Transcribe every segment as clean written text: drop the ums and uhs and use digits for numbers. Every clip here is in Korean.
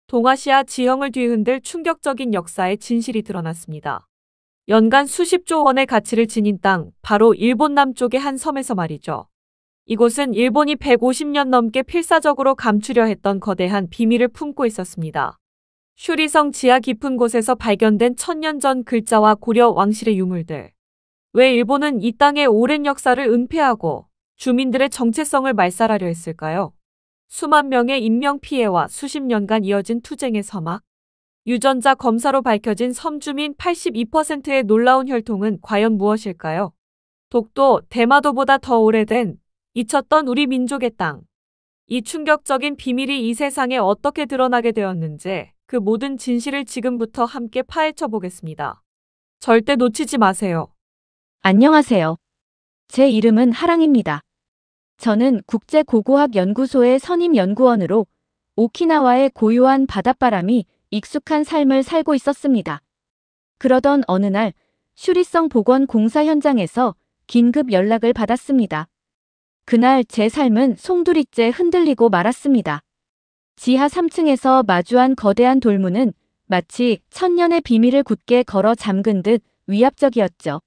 동아시아 지형을 뒤흔들 충격적인 역사의 진실이 드러났습니다. 연간 수십조 원의 가치를 지닌 땅, 바로 일본 남쪽의 한 섬에서 말이죠. 이곳은 일본이 150년 넘게 필사적으로 감추려 했던 거대한 비밀을 품고 있었습니다. 슈리성 지하 깊은 곳에서 발견된 천년 전 글자와 고려 왕실의 유물들. 왜 일본은 이 땅의 오랜 역사를 은폐하고 주민들의 정체성을 말살하려 했을까요? 수만 명의 인명피해와 수십 년간 이어진 투쟁의 서막. 유전자 검사로 밝혀진 섬 주민 82%의 놀라운 혈통은 과연 무엇일까요? 독도, 대마도보다 더 오래된 잊혔던 우리 민족의 땅. 이 충격적인 비밀이 이 세상에 어떻게 드러나게 되었는지 그 모든 진실을 지금부터 함께 파헤쳐 보겠습니다. 절대 놓치지 마세요. 안녕하세요. 제 이름은 하랑입니다. 저는 국제고고학연구소의 선임연구원으로 오키나와의 고요한 바닷바람이 익숙한 삶을 살고 있었습니다. 그러던 어느 날 슈리성 복원 공사 현장에서 긴급 연락을 받았습니다. 그날 제 삶은 송두리째 흔들리고 말았습니다. 지하 3층에서 마주한 거대한 돌문은 마치 천년의 비밀을 굳게 걸어 잠근 듯 위압적이었죠.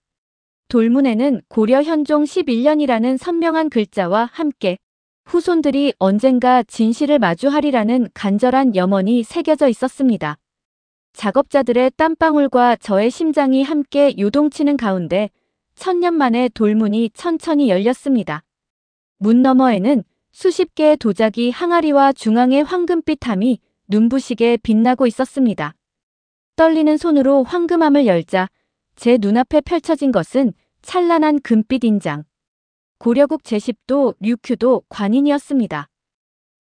돌문에는 고려 현종 11년이라는 선명한 글자와 함께 후손들이 언젠가 진실을 마주하리라는 간절한 염원이 새겨져 있었습니다. 작업자들의 땀방울과 저의 심장이 함께 요동치는 가운데 천년 만에 돌문이 천천히 열렸습니다. 문 너머에는 수십 개의 도자기 항아리와 중앙의 황금빛 함이 눈부시게 빛나고 있었습니다. 떨리는 손으로 황금함을 열자 제 눈앞에 펼쳐진 것은 찬란한 금빛 인장. 고려국 제10도 류큐도 관인이었습니다.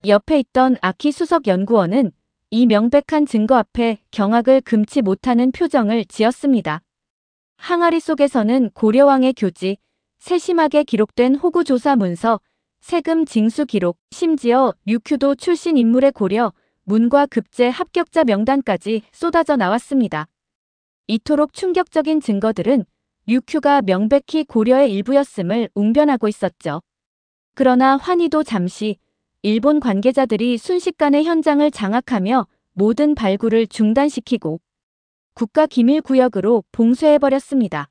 옆에 있던 아키 수석 연구원은 이 명백한 증거 앞에 경악을 금치 못하는 표정을 지었습니다. 항아리 속에서는 고려왕의 교지, 세심하게 기록된 호구조사 문서, 세금 징수 기록, 심지어 류큐도 출신 인물의 고려, 문과 급제 합격자 명단까지 쏟아져 나왔습니다. 이토록 충격적인 증거들은 류큐가 명백히 고려의 일부였음을 웅변하고 있었죠. 그러나 환희도 잠시 일본 관계자들이 순식간에 현장을 장악하며 모든 발굴을 중단시키고 국가기밀구역으로 봉쇄해버렸습니다.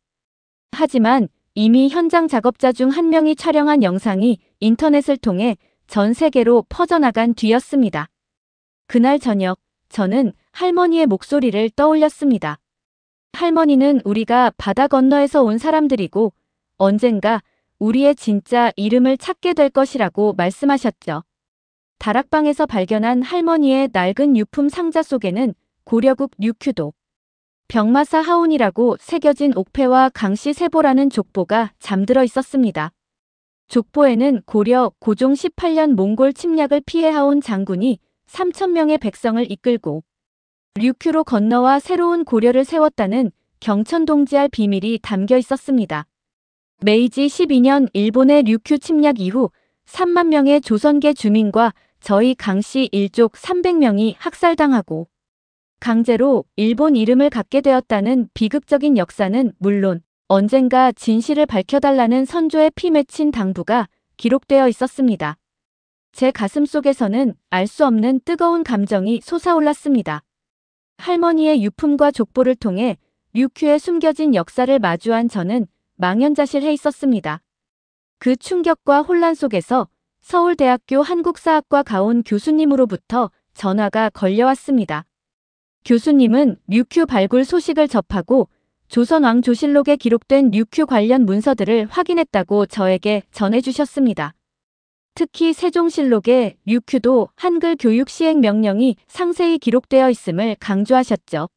하지만 이미 현장 작업자 중 한 명이 촬영한 영상이 인터넷을 통해 전 세계로 퍼져나간 뒤였습니다. 그날 저녁, 저는 할머니의 목소리를 떠올렸습니다. 할머니는 우리가 바다 건너에서 온 사람들이고 언젠가 우리의 진짜 이름을 찾게 될 것이라고 말씀하셨죠. 다락방에서 발견한 할머니의 낡은 유품 상자 속에는 고려국 류큐도, 병마사 하온이라고 새겨진 옥패와 강씨 세보라는 족보가 잠들어 있었습니다. 족보에는 고려 고종 18년 몽골 침략을 피해하온 장군이 3,000명의 백성을 이끌고 류큐로 건너와 새로운 고려를 세웠다는 경천동지할 비밀이 담겨 있었습니다. 메이지 12년 일본의 류큐 침략 이후 3만 명의 조선계 주민과 저희 강씨 일족 300명이 학살당하고 강제로 일본 이름을 갖게 되었다는 비극적인 역사는 물론 언젠가 진실을 밝혀달라는 선조의 피 맺힌 당부가 기록되어 있었습니다. 제 가슴 속에서는 알 수 없는 뜨거운 감정이 솟아올랐습니다. 할머니의 유품과 족보를 통해 류큐에 숨겨진 역사를 마주한 저는 망연자실해 있었습니다. 그 충격과 혼란 속에서 서울대학교 한국사학과 가온 교수님으로부터 전화가 걸려왔습니다. 교수님은 류큐 발굴 소식을 접하고 조선왕조실록에 기록된 류큐 관련 문서들을 확인했다고 저에게 전해주셨습니다. 특히 세종실록에 류큐도 한글 교육 시행 명령이 상세히 기록되어 있음을 강조하셨죠.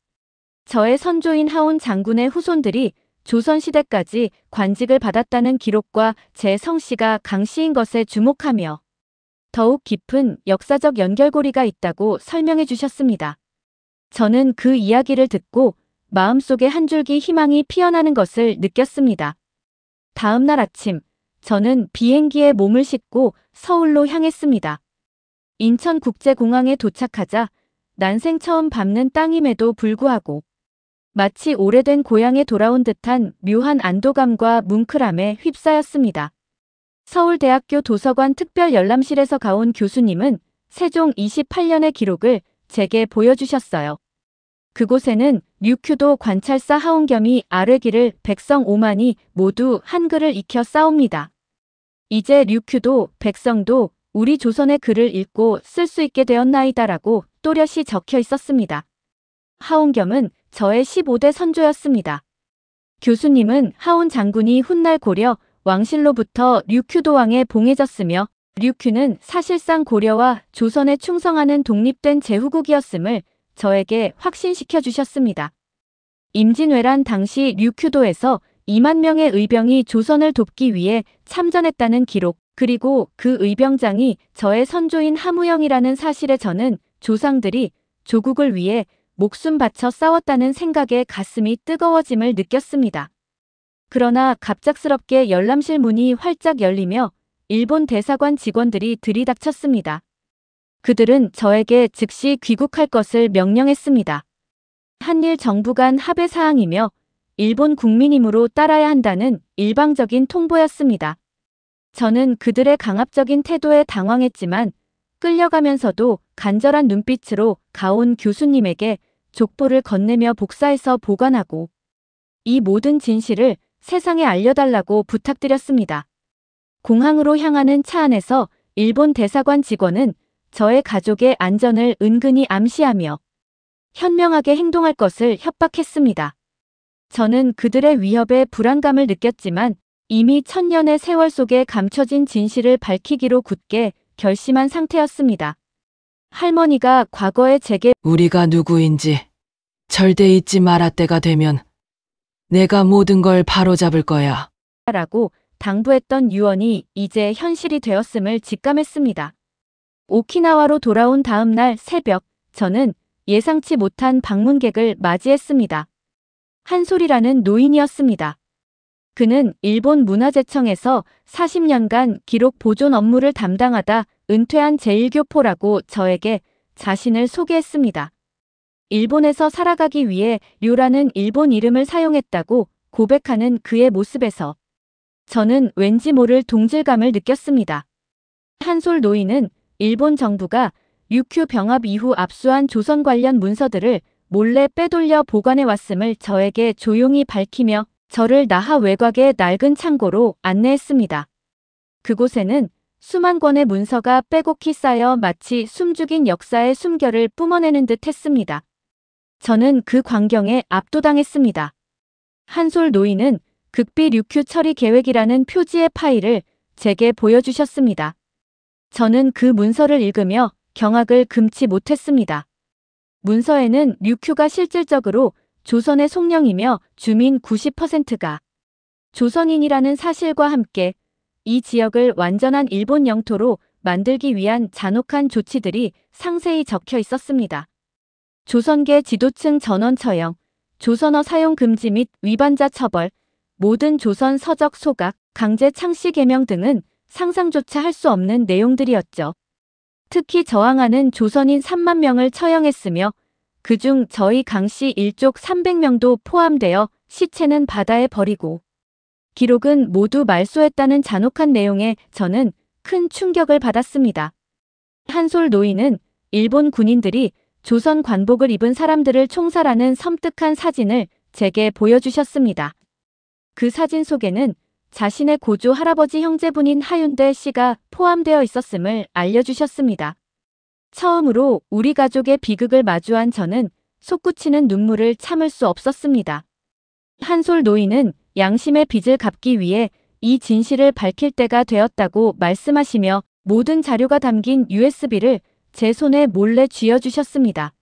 저의 선조인 하온 장군의 후손들이 조선시대까지 관직을 받았다는 기록과 제 성씨가 강씨인 것에 주목하며 더욱 깊은 역사적 연결고리가 있다고 설명해 주셨습니다. 저는 그 이야기를 듣고 마음속에 한 줄기 희망이 피어나는 것을 느꼈습니다. 다음 날 아침, 저는 비행기에 몸을 싣고 서울로 향했습니다. 인천국제공항에 도착하자 난생 처음 밟는 땅임에도 불구하고 마치 오래된 고향에 돌아온 듯한 묘한 안도감과 뭉클함에 휩싸였습니다. 서울대학교 도서관 특별 열람실에서 가온 교수님은 세종 28년의 기록을 제게 보여주셨어요. 그곳에는 류큐도 관찰사 하온겸이 아뢰기를 백성 5만이 모두 한글을 익혀 싸웁니다. 이제 류큐도 백성도 우리 조선의 글을 읽고 쓸 수 있게 되었나이다라고 또렷이 적혀 있었습니다. 하온겸은 저의 15대 선조였습니다. 교수님은 하온 장군이 훗날 고려 왕실로부터 류큐도 왕에 봉해졌으며 류큐는 사실상 고려와 조선에 충성하는 독립된 제후국이었음을 저에게 확신시켜 주셨습니다. 임진왜란 당시 류큐도에서 2만 명의 의병이 조선을 돕기 위해 참전했다는 기록, 그리고 그 의병장이 저의 선조인 하무영이라는 사실에 저는 조상들이 조국을 위해 목숨 바쳐 싸웠다는 생각에 가슴이 뜨거워짐을 느꼈습니다. 그러나 갑작스럽게 열람실 문이 활짝 열리며 일본 대사관 직원들이 들이닥쳤습니다. 그들은 저에게 즉시 귀국할 것을 명령했습니다. 한일 정부 간 합의 사항이며 일본 국민이므로 따라야 한다는 일방적인 통보였습니다. 저는 그들의 강압적인 태도에 당황했지만 끌려가면서도 간절한 눈빛으로 가온 교수님에게 족보를 건네며 복사해서 보관하고 이 모든 진실을 세상에 알려달라고 부탁드렸습니다. 공항으로 향하는 차 안에서 일본 대사관 직원은 저의 가족의 안전을 은근히 암시하며 현명하게 행동할 것을 협박했습니다. 저는 그들의 위협에 불안감을 느꼈지만 이미 천년의 세월 속에 감춰진 진실을 밝히기로 굳게 결심한 상태였습니다. 할머니가 과거에 제게 우리가 누구인지 절대 잊지 마라. 때가 되면 내가 모든 걸 바로잡을 거야. 라고 당부했던 유언이 이제 현실이 되었음을 직감했습니다. 오키나와로 돌아온 다음 날 새벽, 저는 예상치 못한 방문객을 맞이했습니다. 한솔이라는 노인이었습니다. 그는 일본 문화재청에서 40년간 기록 보존 업무를 담당하다 은퇴한 제1교포라고 저에게 자신을 소개했습니다. 일본에서 살아가기 위해 류라는 일본 이름을 사용했다고 고백하는 그의 모습에서 저는 왠지 모를 동질감을 느꼈습니다. 한솔 노인은 일본 정부가 류큐 병합 이후 압수한 조선 관련 문서들을 몰래 빼돌려 보관해 왔음을 저에게 조용히 밝히며 저를 나하 외곽의 낡은 창고로 안내했습니다. 그곳에는 수만 권의 문서가 빼곡히 쌓여 마치 숨죽인 역사의 숨결을 뿜어내는 듯 했습니다. 저는 그 광경에 압도당했습니다. 한솔 노인은 극비 류큐 처리 계획이라는 표지의 파일을 제게 보여주셨습니다. 저는 그 문서를 읽으며 경악을 금치 못했습니다. 문서에는 류큐가 실질적으로 조선의 송령이며 주민 90%가 조선인이라는 사실과 함께 이 지역을 완전한 일본 영토로 만들기 위한 잔혹한 조치들이 상세히 적혀 있었습니다. 조선계 지도층 전원 처형, 조선어 사용 금지 및 위반자 처벌, 모든 조선 서적 소각, 강제 창씨 개명 등은 상상조차 할 수 없는 내용들이었죠. 특히 저항하는 조선인 3만 명을 처형했으며 그중 저희 강씨 일족 300명도 포함되어 시체는 바다에 버리고 기록은 모두 말소했다는 잔혹한 내용에 저는 큰 충격을 받았습니다. 한솔 노인은 일본 군인들이 조선 관복을 입은 사람들을 총살하는 섬뜩한 사진을 제게 보여주셨습니다. 그 사진 속에는 자신의 고조 할아버지 형제분인 하윤대 씨가 포함되어 있었음을 알려주셨습니다. 처음으로 우리 가족의 비극을 마주한 저는 솟구치는 눈물을 참을 수 없었습니다. 한솔 노인은 양심의 빚을 갚기 위해 이 진실을 밝힐 때가 되었다고 말씀하시며 모든 자료가 담긴 USB를 제 손에 몰래 쥐어주셨습니다.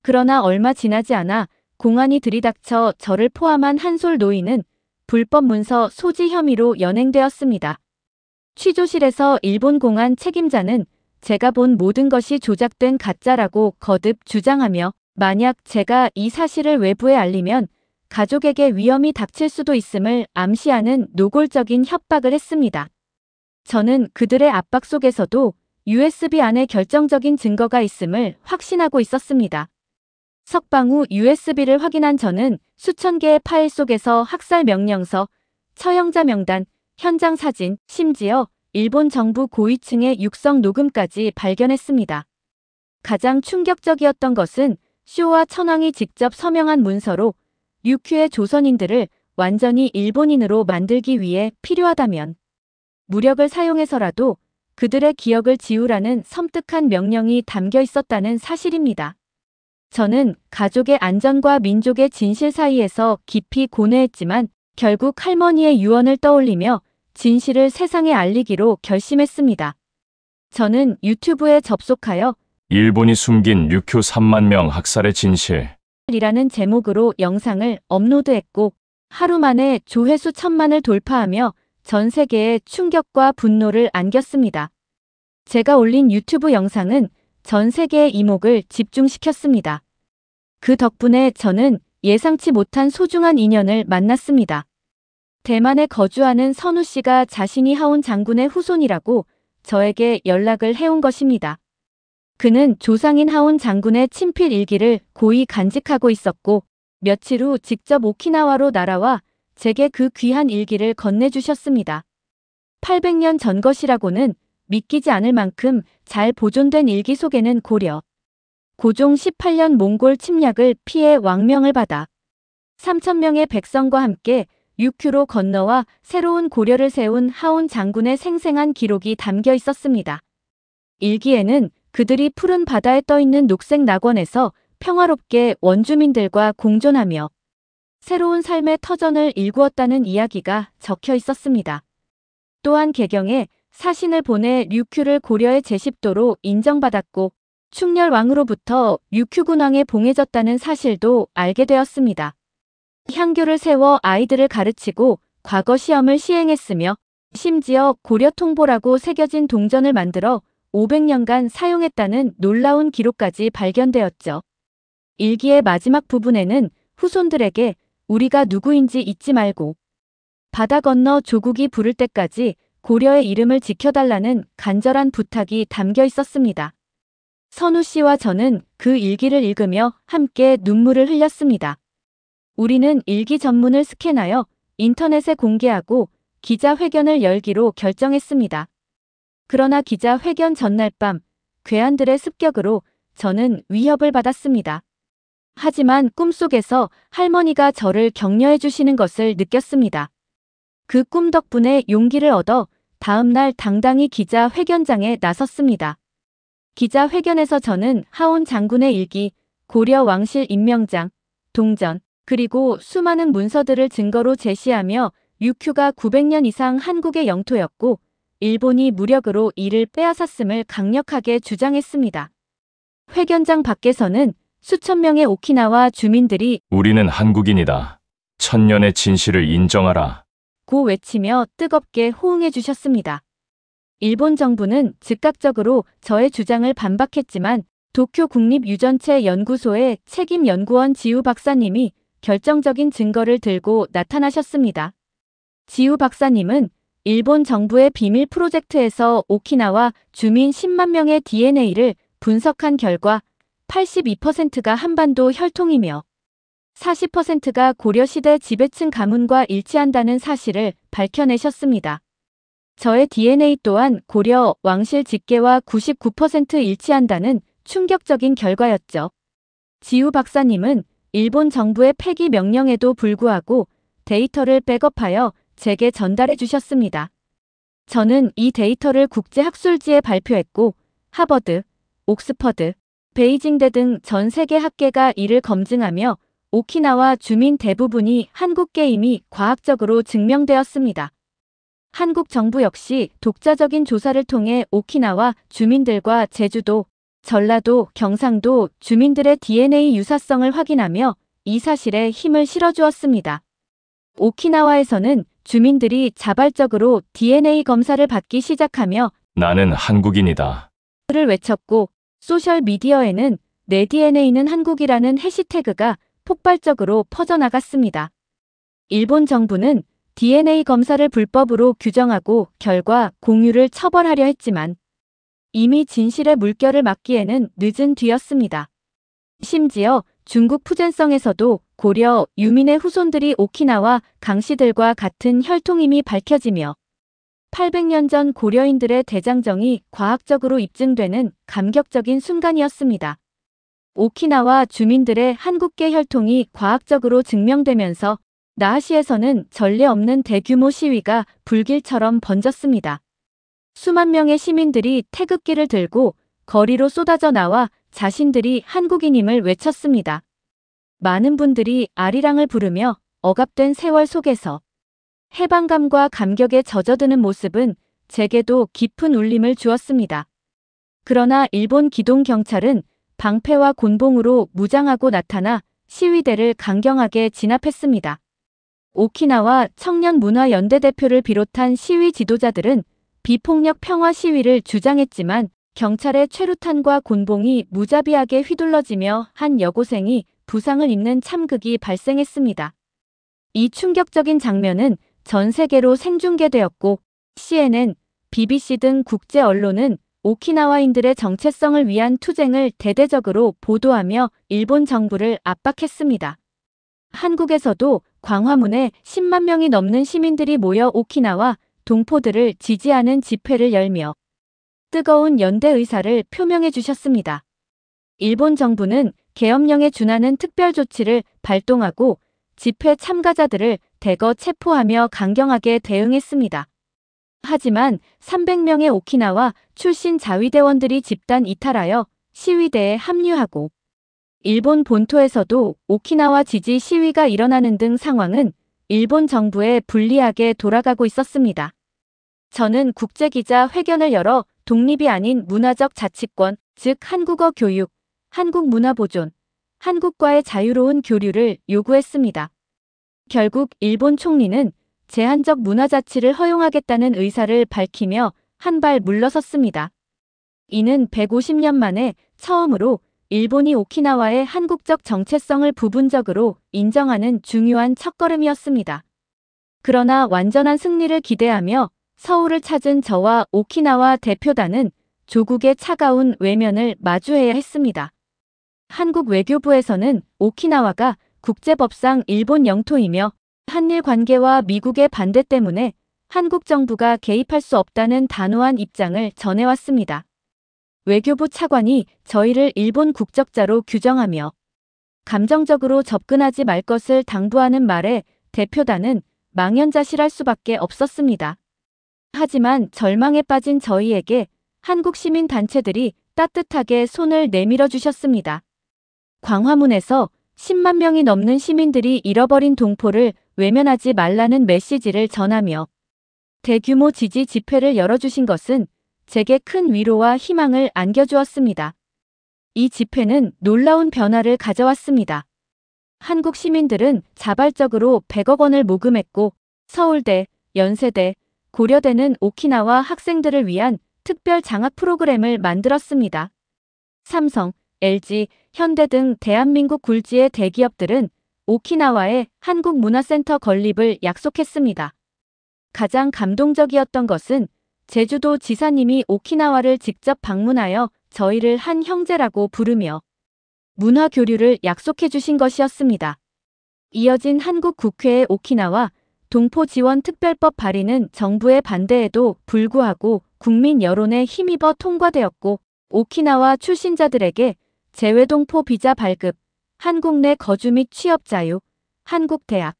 그러나 얼마 지나지 않아 공안이 들이닥쳐 저를 포함한 한솔 노인은 불법 문서 소지 혐의로 연행되었습니다. 취조실에서 일본 공안 책임자는 제가 본 모든 것이 조작된 가짜라고 거듭 주장하며 만약 제가 이 사실을 외부에 알리면 가족에게 위험이 닥칠 수도 있음을 암시하는 노골적인 협박을 했습니다. 저는 그들의 압박 속에서도 USB 안에 결정적인 증거가 있음을 확신하고 있었습니다. 석방 후 USB를 확인한 저는 수천 개의 파일 속에서 학살 명령서, 처형자 명단, 현장 사진, 심지어 일본 정부 고위층의 육성 녹음까지 발견했습니다. 가장 충격적이었던 것은 쇼와 천황이 직접 서명한 문서로 류큐의 조선인들을 완전히 일본인으로 만들기 위해 필요하다면 무력을 사용해서라도 그들의 기억을 지우라는 섬뜩한 명령이 담겨 있었다는 사실입니다. 저는 가족의 안전과 민족의 진실 사이에서 깊이 고뇌했지만 결국 할머니의 유언을 떠올리며 진실을 세상에 알리기로 결심했습니다. 저는 유튜브에 접속하여 일본이 숨긴 류큐 3만 명 학살의 진실. 이라는 제목으로 영상을 업로드했고 하루 만에 조회수 1000만을 돌파하며 전 세계에 충격과 분노를 안겼습니다. 제가 올린 유튜브 영상은 전 세계의 이목을 집중시켰습니다. 그 덕분에 저는 예상치 못한 소중한 인연을 만났습니다. 대만에 거주하는 선우 씨가 자신이 하온 장군의 후손이라고 저에게 연락을 해온 것입니다. 그는 조상인 하온 장군의 친필 일기를 고이 간직하고 있었고 며칠 후 직접 오키나와로 날아와 제게 그 귀한 일기를 건네주셨습니다. 800년 전 것이라고는 믿기지 않을 만큼 잘 보존된 일기 속에는 고종 18년 몽골 침략을 피해 왕명을 받아 3,000명의 백성과 함께 류큐로 건너와 새로운 고려를 세운 하온 장군의 생생한 기록이 담겨 있었습니다. 일기에는 그들이 푸른 바다에 떠있는 녹색 낙원에서 평화롭게 원주민들과 공존하며 새로운 삶의 터전을 일구었다는 이야기가 적혀 있었습니다. 또한 개경에 사신을 보내 류큐를 고려의 제십도로 인정받았고 충렬왕으로부터 류큐군왕에 봉해졌다는 사실도 알게 되었습니다. 향교를 세워 아이들을 가르치고 과거 시험을 시행했으며 심지어 고려 통보라고 새겨진 동전을 만들어 500년간 사용했다는 놀라운 기록까지 발견되었죠. 일기의 마지막 부분에는 후손들에게 우리가 누구인지 잊지 말고 바다 건너 조국이 부를 때까지 고려의 이름을 지켜달라는 간절한 부탁이 담겨 있었습니다. 선우 씨와 저는 그 일기를 읽으며 함께 눈물을 흘렸습니다. 우리는 일기 전문을 스캔하여 인터넷에 공개하고 기자회견을 열기로 결정했습니다. 그러나 기자회견 전날 밤 괴한들의 습격으로 저는 위협을 받았습니다. 하지만 꿈속에서 할머니가 저를 격려해 주시는 것을 느꼈습니다. 그 꿈 덕분에 용기를 얻어 다음 날 당당히 기자회견장에 나섰습니다. 기자회견에서 저는 하온 장군의 일기, 고려 왕실 임명장, 동전, 그리고 수많은 문서들을 증거로 제시하며 류큐가 900년 이상 한국의 영토였고 일본이 무력으로 이를 빼앗았음을 강력하게 주장했습니다. 회견장 밖에서는 수천 명의 오키나와 주민들이 우리는 한국인이다. 천년의 진실을 인정하라. 고 외치며 뜨겁게 호응해 주셨습니다. 일본 정부는 즉각적으로 저의 주장을 반박했지만 도쿄 국립유전체 연구소의 책임 연구원 지우 박사님이 결정적인 증거를 들고 나타나셨습니다. 지우 박사님은 일본 정부의 비밀 프로젝트에서 오키나와 주민 10만 명의 DNA를 분석한 결과 82%가 한반도 혈통이며 40%가 고려시대 지배층 가문과 일치한다는 사실을 밝혀내셨습니다. 저의 DNA 또한 고려 왕실 직계와 99% 일치한다는 충격적인 결과였죠. 지우 박사님은 일본 정부의 폐기 명령에도 불구하고 데이터를 백업하여 제게 전달해 주셨습니다. 저는 이 데이터를 국제학술지에 발표했고 하버드, 옥스퍼드, 베이징대 등 전 세계 학계가 이를 검증하며 오키나와 주민 대부분이 한국계 임이 과학적으로 증명되었습니다. 한국 정부 역시 독자적인 조사를 통해 오키나와 주민들과 제주도, 전라도, 경상도 주민들의 DNA 유사성을 확인하며 이 사실에 힘을 실어주었습니다. 오키나와에서는 주민들이 자발적으로 DNA 검사를 받기 시작하며 나는 한국인이다. 를 외쳤고 소셜미디어에는 내 DNA는 한국이라는 해시태그가 폭발적으로 퍼져나갔습니다. 일본 정부는 DNA 검사를 불법으로 규정하고 결과 공유를 처벌하려 했지만 이미 진실의 물결을 막기에는 늦은 뒤였습니다. 심지어 중국 푸젠성에서도 고려 유민의 후손들이 오키나와 강씨들과 같은 혈통임이 밝혀지며 800년 전 고려인들의 대장정이 과학적으로 입증되는 감격적인 순간이었습니다. 오키나와 주민들의 한국계 혈통이 과학적으로 증명되면서 나하시에서는 전례 없는 대규모 시위가 불길처럼 번졌습니다. 수만 명의 시민들이 태극기를 들고 거리로 쏟아져 나와 자신들이 한국인임을 외쳤습니다. 많은 분들이 아리랑을 부르며 억압된 세월 속에서 해방감과 감격에 젖어드는 모습은 제게도 깊은 울림을 주었습니다. 그러나 일본 기동경찰은 방패와 곤봉으로 무장하고 나타나 시위대를 강경하게 진압했습니다. 오키나와 청년문화연대 대표를 비롯한 시위 지도자들은 비폭력 평화 시위를 주장했지만 경찰의 최루탄과 곤봉이 무자비하게 휘둘러지며 한 여고생이 부상을 입는 참극이 발생했습니다. 이 충격적인 장면은 전 세계로 생중계되었고 CNN, BBC 등 국제 언론은 오키나와인들의 정체성을 위한 투쟁을 대대적으로 보도하며 일본 정부를 압박했습니다. 한국에서도 광화문에 10만 명이 넘는 시민들이 모여 오키나와 동포들을 지지하는 집회를 열며 뜨거운 연대 의사를 표명해 주셨습니다. 일본 정부는 계엄령에 준하는 특별 조치를 발동하고 집회 참가자들을 대거 체포하며 강경하게 대응했습니다. 하지만 300명의 오키나와 출신 자위대원들이 집단 이탈하여 시위대에 합류하고 일본 본토에서도 오키나와 지지 시위가 일어나는 등 상황은 일본 정부에 불리하게 돌아가고 있었습니다. 저는 국제기자 회견을 열어 독립이 아닌 문화적 자치권, 즉 한국어 교육, 한국 문화 보존, 한국과의 자유로운 교류를 요구했습니다. 결국 일본 총리는 제한적 문화 자치를 허용하겠다는 의사를 밝히며 한 발 물러섰습니다. 이는 150년 만에 처음으로 일본이 오키나와의 한국적 정체성을 부분적으로 인정하는 중요한 첫걸음이었습니다. 그러나 완전한 승리를 기대하며 서울을 찾은 저와 오키나와 대표단은 조국의 차가운 외면을 마주해야 했습니다. 한국 외교부에서는 오키나와가 국제법상 일본 영토이며 한일 관계와 미국의 반대 때문에 한국 정부가 개입할 수 없다는 단호한 입장을 전해왔습니다. 외교부 차관이 저희를 일본 국적자로 규정하며 감정적으로 접근하지 말 것을 당부하는 말에 대표단은 망연자실할 수밖에 없었습니다. 하지만 절망에 빠진 저희에게 한국 시민 단체들이 따뜻하게 손을 내밀어 주셨습니다. 광화문에서 10만 명이 넘는 시민들이 잃어버린 동포를 외면하지 말라는 메시지를 전하며 대규모 지지 집회를 열어주신 것은 제게 큰 위로와 희망을 안겨주었습니다. 이 집회는 놀라운 변화를 가져왔습니다. 한국 시민들은 자발적으로 100억 원을 모금했고 서울대, 연세대, 고려대는 오키나와 학생들을 위한 특별 장학 프로그램을 만들었습니다. 삼성, LG, 현대 등 대한민국 굴지의 대기업들은 오키나와의 한국문화센터 건립을 약속했습니다. 가장 감동적이었던 것은 제주도 지사님이 오키나와를 직접 방문하여 저희를 한 형제라고 부르며 문화 교류를 약속해 주신 것이었습니다. 이어진 한국 국회의 오키나와 동포 지원 특별법 발의는 정부의 반대에도 불구하고 국민 여론에 힘입어 통과되었고 오키나와 출신자들에게 재외동포 비자 발급, 한국 내 거주 및 취업 자유, 한국 대학,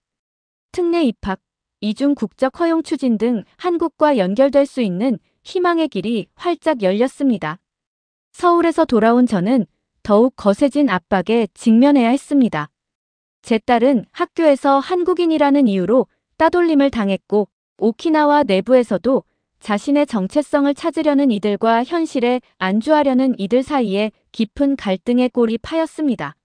특례 입학, 이중 국적 허용 추진 등 한국과 연결될 수 있는 희망의 길이 활짝 열렸습니다. 서울에서 돌아온 저는 더욱 거세진 압박에 직면해야 했습니다. 제 딸은 학교에서 한국인이라는 이유로 따돌림을 당했고 오키나와 내부에서도 자신의 정체성을 찾으려는 이들과 현실에 안주하려는 이들 사이에 깊은 갈등의 꼴이 파였습니다.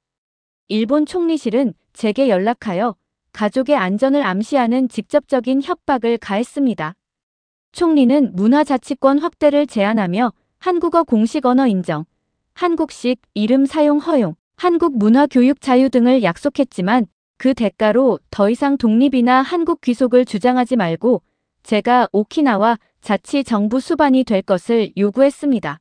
일본 총리실은 제게 연락하여 가족의 안전을 암시하는 직접적인 협박을 가했습니다. 총리는 문화자치권 확대를 제안하며 한국어 공식 언어 인정, 한국식 이름 사용 허용, 한국 문화 교육 자유 등을 약속했지만 그 대가로 더 이상 독립이나 한국 귀속을 주장하지 말고 제가 오키나와 자치정부 수반이 될 것을 요구했습니다.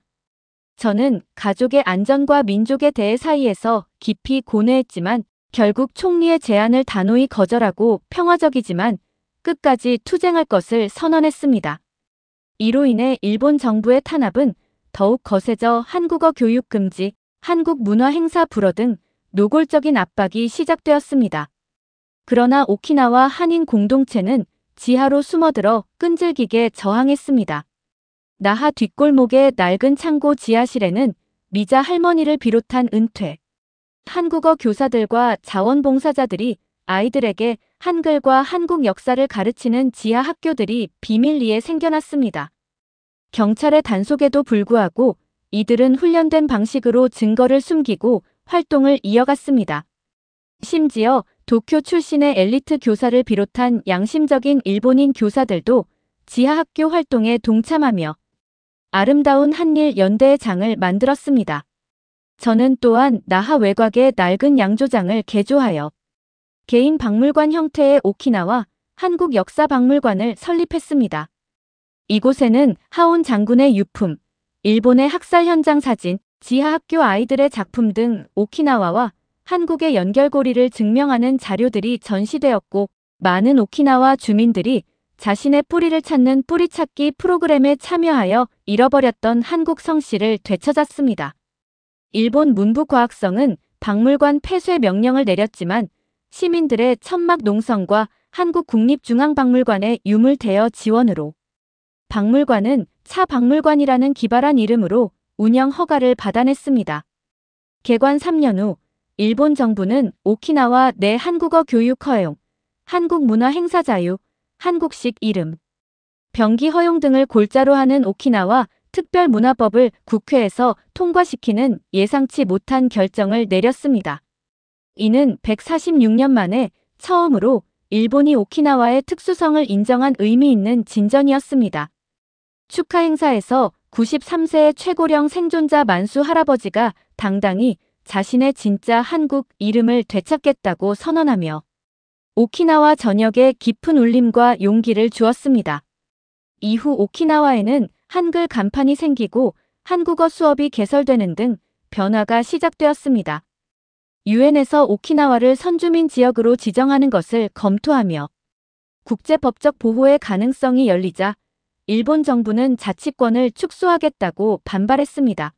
저는 가족의 안전과 민족의 대해 사이에서 깊이 고뇌했지만 결국 총리의 제안을 단호히 거절하고 평화적이지만 끝까지 투쟁할 것을 선언했습니다. 이로 인해 일본 정부의 탄압은 더욱 거세져 한국어 교육 금지, 한국 문화 행사 불허 등 노골적인 압박이 시작되었습니다. 그러나 오키나와 한인 공동체는 지하로 숨어들어 끈질기게 저항했습니다. 나하 뒷골목의 낡은 창고 지하실에는 미자 할머니를 비롯한 은퇴, 한국어 교사들과 자원봉사자들이 아이들에게 한글과 한국 역사를 가르치는 지하 학교들이 비밀리에 생겨났습니다. 경찰의 단속에도 불구하고 이들은 훈련된 방식으로 증거를 숨기고 활동을 이어갔습니다. 심지어 도쿄 출신의 엘리트 교사를 비롯한 양심적인 일본인 교사들도 지하학교 활동에 동참하며 아름다운 한일 연대의 장을 만들었습니다. 저는 또한 나하 외곽의 낡은 양조장을 개조하여 개인 박물관 형태의 오키나와 한국 역사박물관을 설립했습니다. 이곳에는 하온 장군의 유품, 일본의 학살 현장 사진, 지하학교 아이들의 작품 등 오키나와와 한국의 연결고리를 증명하는 자료들이 전시되었고, 많은 오키나와 주민들이 자신의 뿌리를 찾는 뿌리찾기 프로그램에 참여하여 잃어버렸던 한국 성씨를 되찾았습니다. 일본 문부과학성은 박물관 폐쇄 명령을 내렸지만 시민들의 천막 농성과 한국국립중앙박물관의 유물대여 지원으로 박물관은 차박물관이라는 기발한 이름으로 운영 허가를 받아냈습니다. 개관 3년 후 일본 정부는 오키나와 내 한국어 교육 허용, 한국 문화 행사 자유, 한국식 이름, 병기 허용 등을 골자로 하는 오키나와 특별문화법을 국회에서 통과시키는 예상치 못한 결정을 내렸습니다. 이는 146년 만에 처음으로 일본이 오키나와의 특수성을 인정한 의미 있는 진전이었습니다. 축하 행사에서 93세의 최고령 생존자 만수 할아버지가 당당히 자신의 진짜 한국 이름을 되찾겠다고 선언하며 오키나와 전역에 깊은 울림과 용기를 주었습니다. 이후 오키나와에는 한글 간판이 생기고 한국어 수업이 개설되는 등 변화가 시작되었습니다. 유엔에서 오키나와를 선주민 지역으로 지정하는 것을 검토하며 국제법적 보호의 가능성이 열리자 일본 정부는 자치권을 축소하겠다고 반발했습니다.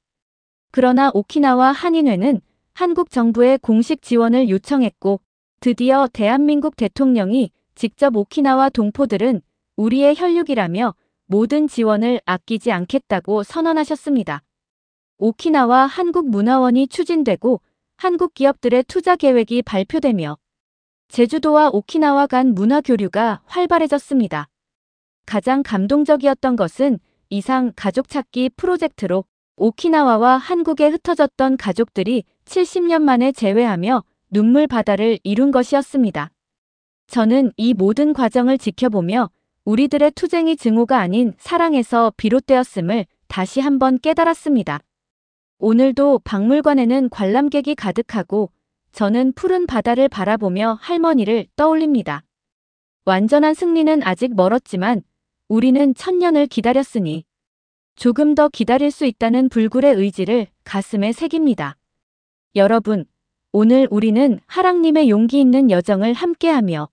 그러나 오키나와 한인회는 한국 정부의 공식 지원을 요청했고, 드디어 대한민국 대통령이 직접 오키나와 동포들은 우리의 혈육이라며 모든 지원을 아끼지 않겠다고 선언하셨습니다. 오키나와 한국문화원이 추진되고 한국 기업들의 투자 계획이 발표되며 제주도와 오키나와 간 문화 교류가 활발해졌습니다. 가장 감동적이었던 것은 이상 가족 찾기 프로젝트로 오키나와와 한국에 흩어졌던 가족들이 70년 만에 재회하며 눈물 바다를 이룬 것이었습니다. 저는 이 모든 과정을 지켜보며 우리들의 투쟁이 증오가 아닌 사랑에서 비롯되었음을 다시 한번 깨달았습니다. 오늘도 박물관에는 관람객이 가득하고 저는 푸른 바다를 바라보며 할머니를 떠올립니다. 완전한 승리는 아직 멀었지만 우리는 1000년을 기다렸으니 조금 더 기다릴 수 있다는 불굴의 의지를 가슴에 새깁니다. 여러분, 오늘 우리는 하랑님의 용기 있는 여정을 함께하며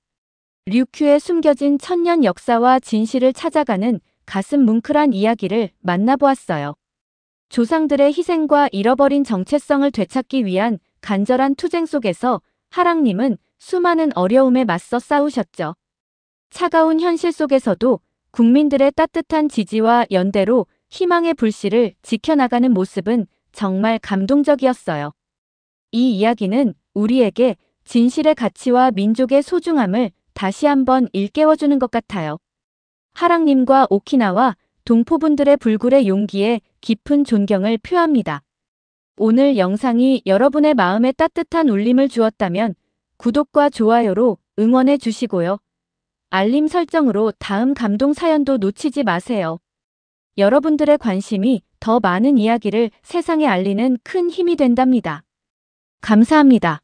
류큐의 숨겨진 1000년 역사와 진실을 찾아가는 가슴 뭉클한 이야기를 만나보았어요. 조상들의 희생과 잃어버린 정체성을 되찾기 위한 간절한 투쟁 속에서 하랑님은 수많은 어려움에 맞서 싸우셨죠. 차가운 현실 속에서도 국민들의 따뜻한 지지와 연대로 희망의 불씨를 지켜나가는 모습은 정말 감동적이었어요. 이 이야기는 우리에게 진실의 가치와 민족의 소중함을 다시 한번 일깨워주는 것 같아요. 하랑님과 오키나와 동포분들의 불굴의 용기에 깊은 존경을 표합니다. 오늘 영상이 여러분의 마음에 따뜻한 울림을 주었다면 구독과 좋아요로 응원해 주시고요. 알림 설정으로 다음 감동 사연도 놓치지 마세요. 여러분들의 관심이 더 많은 이야기를 세상에 알리는 큰 힘이 된답니다. 감사합니다.